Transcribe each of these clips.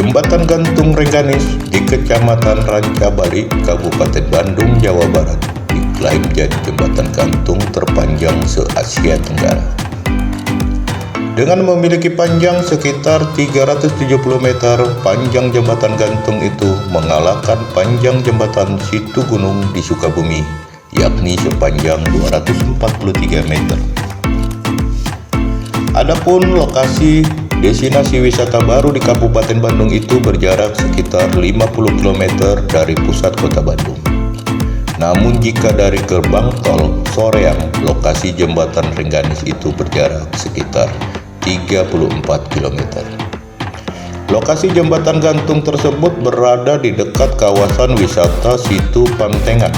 Jembatan gantung Rengganis di Kecamatan Rancabali, Kabupaten Bandung, Jawa Barat, diklaim jadi jembatan gantung terpanjang se-Asia Tenggara. Dengan memiliki panjang sekitar 370 meter, panjang jembatan gantung itu mengalahkan panjang jembatan Situ Gunung di Sukabumi, yakni sepanjang 243 meter. Adapun lokasi destinasi wisata baru di Kabupaten Bandung itu berjarak sekitar 50 km dari pusat kota Bandung. Namun jika dari gerbang tol Soreang, lokasi jembatan Rengganis itu berjarak sekitar 34 km. Lokasi jembatan gantung tersebut berada di dekat kawasan wisata Situ Pantengan.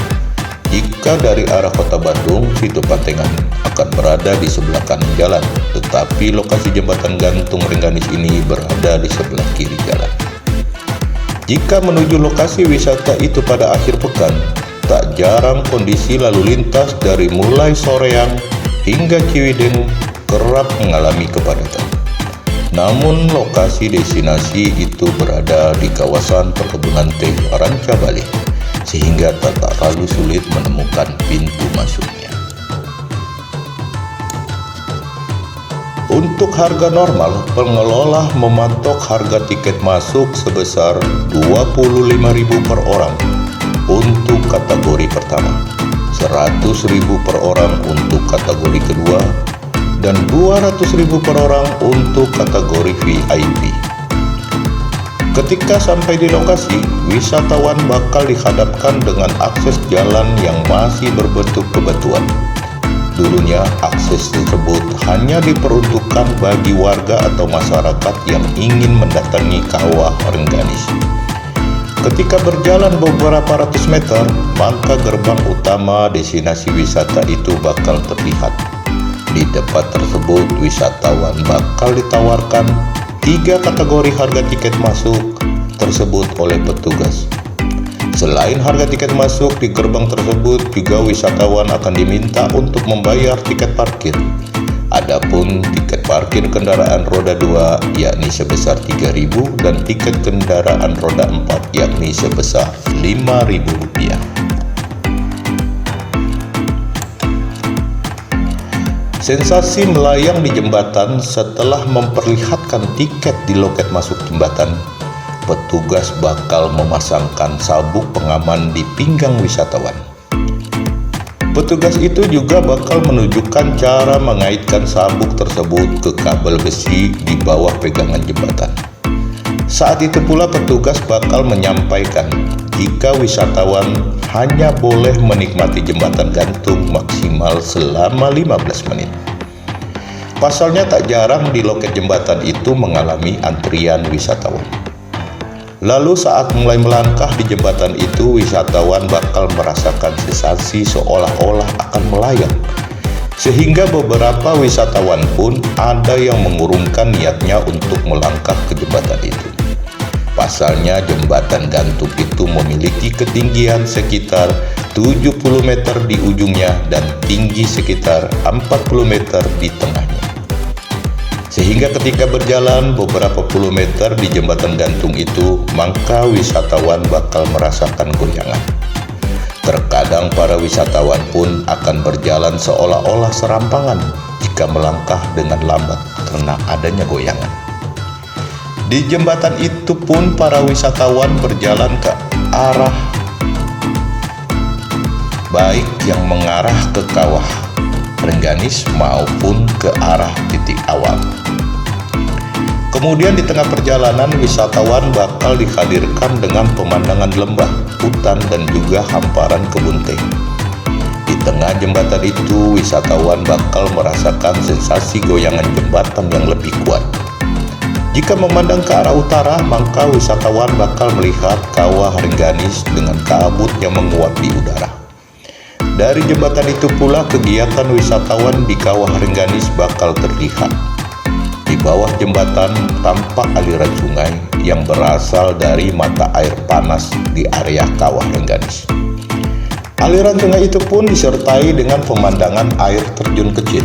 Jika dari arah kota Bandung, Situ Pantengan akan berada di sebelah kanan jalan, tetapi lokasi jembatan gantung Rengganis ini berada di sebelah kiri jalan. Jika menuju lokasi wisata itu pada akhir pekan, tak jarang kondisi lalu lintas dari mulai Soreang hingga Ciwideng kerap mengalami kepadatan. Namun lokasi destinasi itu berada di kawasan perkebunan teh Rancabali, sehingga tak terlalu sulit menemukan pintu masuknya. Untuk harga normal, pengelola mematok harga tiket masuk sebesar Rp25.000 per orang untuk kategori pertama, Rp100.000 per orang untuk kategori kedua, dan Rp200.000 per orang untuk kategori VIP. Ketika sampai di lokasi, wisatawan bakal dihadapkan dengan akses jalan yang masih berbentuk bebatuan. Dulunya akses tersebut hanya diperuntukkan bagi warga atau masyarakat yang ingin mendatangi Kawah Rengganis. Ketika berjalan beberapa ratus meter, maka gerbang utama destinasi wisata itu bakal terlihat. Di tempat tersebut, wisatawan bakal ditawarkan 3 kategori harga tiket masuk tersebut oleh petugas. Selain harga tiket masuk di gerbang tersebut, juga wisatawan akan diminta untuk membayar tiket parkir. Adapun tiket parkir kendaraan roda 2 yakni sebesar Rp3.000 dan tiket kendaraan roda 4 yakni sebesar Rp5.000. Sensasi melayang di jembatan setelah memperlihatkan tiket di loket masuk jembatan. Petugas bakal memasangkan sabuk pengaman di pinggang wisatawan. Petugas itu juga bakal menunjukkan cara mengaitkan sabuk tersebut ke kabel besi di bawah pegangan jembatan. Saat itu pula petugas bakal menyampaikan jika wisatawan hanya boleh menikmati jembatan gantung maksimal selama 15 menit. Pasalnya tak jarang di loket jembatan itu mengalami antrian wisatawan. Lalu saat mulai melangkah di jembatan itu, wisatawan bakal merasakan sensasi seolah-olah akan melayang. Sehingga beberapa wisatawan pun ada yang mengurungkan niatnya untuk melangkah ke jembatan itu. Pasalnya jembatan gantung itu memiliki ketinggian sekitar 70 meter di ujungnya dan tinggi sekitar 40 meter di tengahnya. Sehingga ketika berjalan beberapa puluh meter di jembatan gantung itu, maka wisatawan bakal merasakan goyangan. Terkadang para wisatawan pun akan berjalan seolah-olah serampangan jika melangkah dengan lambat karena adanya goyangan. Di jembatan itu pun para wisatawan berjalan ke arah baik yang mengarah ke Kawah Rengganis maupun ke arah titik awal. Kemudian di tengah perjalanan, wisatawan bakal dihadirkan dengan pemandangan lembah, hutan, dan juga hamparan kebun teh. Di tengah jembatan itu, wisatawan bakal merasakan sensasi goyangan jembatan yang lebih kuat. Jika memandang ke arah utara, maka wisatawan bakal melihat Kawah Rengganis dengan kabut yang menguap di udara. Dari jembatan itu pula kegiatan wisatawan di Kawah Rengganis bakal terlihat. Di bawah jembatan tampak aliran sungai yang berasal dari mata air panas di area Kawah Rengganis. Aliran sungai itu pun disertai dengan pemandangan air terjun kecil.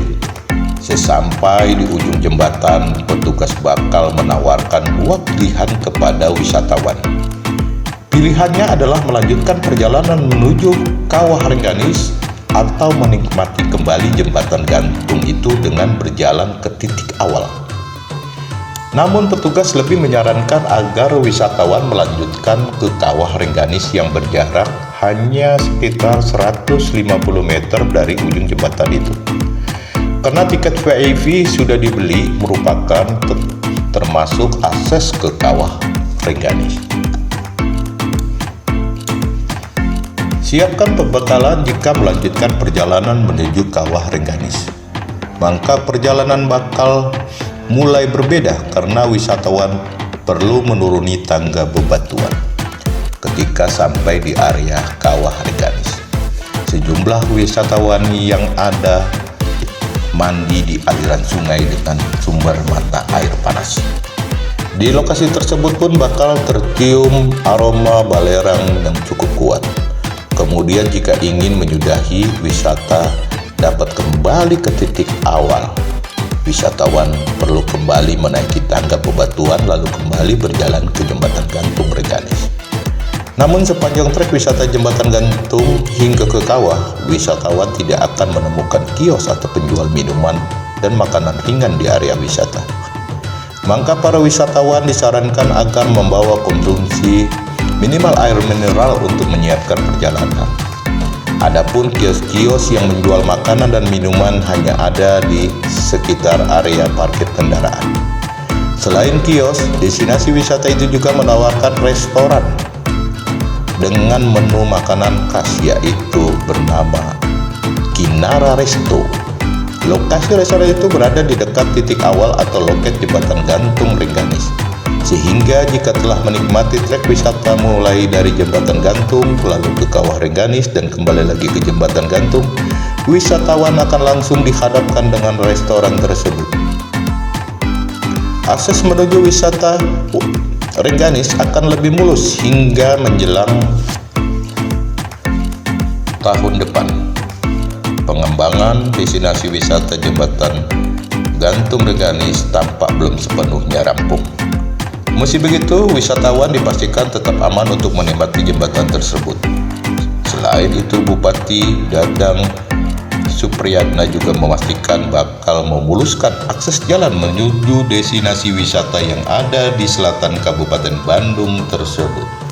Sesampai di ujung jembatan, petugas bakal menawarkan dua pilihan kepada wisatawan. Pilihannya adalah melanjutkan perjalanan menuju Kawah Rengganis atau menikmati kembali jembatan gantung itu dengan berjalan ke titik awal. Namun petugas lebih menyarankan agar wisatawan melanjutkan ke Kawah Rengganis yang berjarak hanya sekitar 150 meter dari ujung jembatan itu. Karena tiket VIP sudah dibeli, merupakan termasuk akses ke Kawah Rengganis. Siapkan pembekalan jika melanjutkan perjalanan menuju Kawah Rengganis. Maka perjalanan bakal mulai berbeda karena wisatawan perlu menuruni tangga bebatuan ketika sampai di area Kawah Rengganis. Sejumlah wisatawan yang ada mandi di aliran sungai dengan sumber mata air panas. Di lokasi tersebut pun bakal tercium aroma balerang yang cukup kuat. Kemudian jika ingin menyudahi wisata dapat kembali ke titik awal, wisatawan perlu kembali menaiki tangga bebatuan lalu kembali berjalan ke jembatan gantung Rengganis. Namun sepanjang trek wisata jembatan gantung hingga ke kawah, wisatawan tidak akan menemukan kios atau penjual minuman dan makanan ringan di area wisata. Maka para wisatawan disarankan agar membawa konsumsi minimal air mineral untuk menyiapkan perjalanan. Adapun kios-kios yang menjual makanan dan minuman hanya ada di sekitar area parkir kendaraan. Selain kios, destinasi wisata itu juga menawarkan restoran dengan menu makanan khas yaitu bernama Kinara Resto. Lokasi restoran itu berada di dekat titik awal atau loket jembatan gantung Rengganis. Sehingga jika telah menikmati trek wisata mulai dari jembatan gantung lalu ke Kawah Rengganis dan kembali lagi ke jembatan gantung, wisatawan akan langsung dihadapkan dengan restoran tersebut. Akses menuju wisata Rengganis akan lebih mulus hingga menjelang tahun depan. Pengembangan destinasi wisata jembatan gantung Rengganis tampak belum sepenuhnya rampung. Meski begitu, wisatawan dipastikan tetap aman untuk menikmati jembatan tersebut. Selain itu, Bupati Dadang Supriyatna juga memastikan bakal memuluskan akses jalan menuju destinasi wisata yang ada di selatan Kabupaten Bandung tersebut.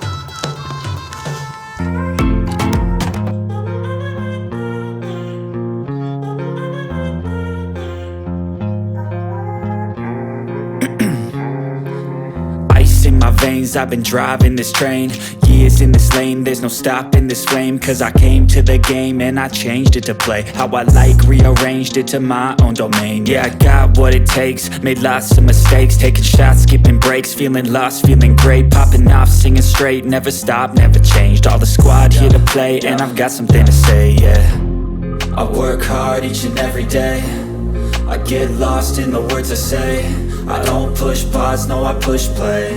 In my veins, I've been driving this train. Years in this lane, there's no stopping this flame. Cause I came to the game and I changed it to play how I like, rearranged it to my own domain. Yeah, I got what it takes, made lots of mistakes, taking shots, skipping breaks, feeling lost, feeling great, popping off, singing straight, never stopped, never changed. All the squad here to play and I've got something to say, yeah. I work hard each and every day, I get lost in the words I say. I don't push pause, no I push play.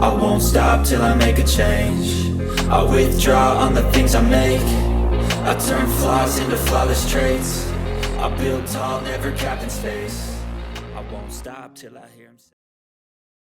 I won't stop till I make a change. I withdraw on the things I make. I turn flaws into flawless traits. I build tall, never capped in space. I won't stop till I hear him say